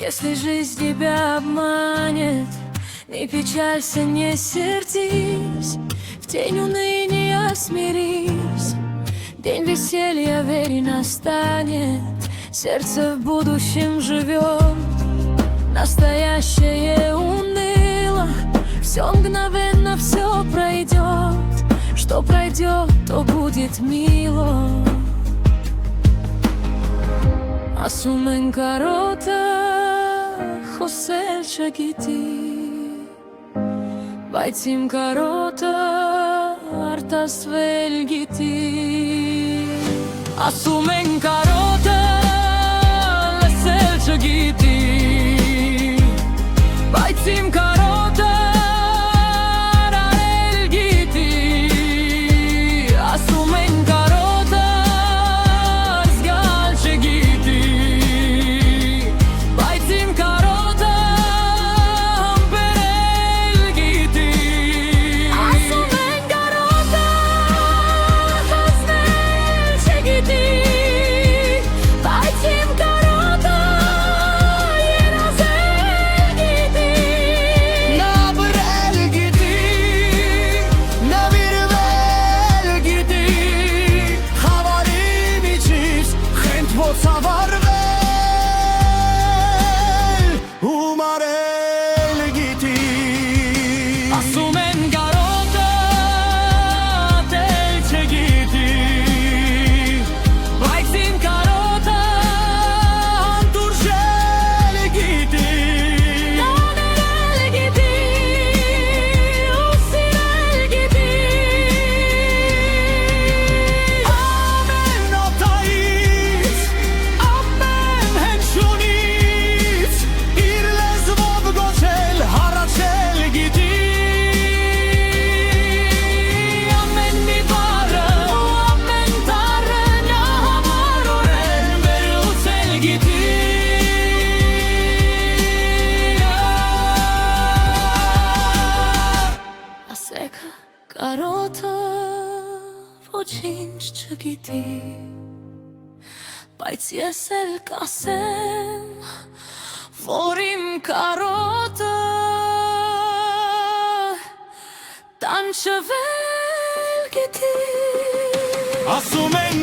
Если жизнь тебя обманет, не печалься, не сердись, в тень уныния смирись. День веселья, верь, настанет, сердце в будущем живет. Настоящее уныло, все мгновенно, все пройдет. Что пройдет, то будет мило. Ասում կարոտը խոսել չգիտի, բայց իմ կարոտը արտասվել գիտի։ Ասում են կարոտը լսել չգիտի, բայց իմ կարոտը արարել գիտի։ Ասում են կարոտը զգալ չգիտի, բայց իմ կարոտը համբերել գիտի։ Ասում են կարոտը հասնել չգիտի, բայց իմ կարոտը երազել գիտի։ Նա բրել գիտի, նվիրվել գիտի, խավարի միջից խենթ ոցավարվել ու մարել գիտի։ Ասում են կարոտը դել չգիտի, բայց իմ կարոտը Դուրժել գիտի, անել գիտի ու սիրել գիտի։ ամեն նոտայից, ամեն հնչյունից իր լեզվով գոչել, հառաչել գիտի։ Ամեն մի բառը ու ամեն տառը նա համառորեն վերլուծել գիտի։ Ասեք կարոտը ոչինչ չգիտի, բայց ես էլ կասեմ, որ իմ կարոտը տանջվել գիտի։ Ասում են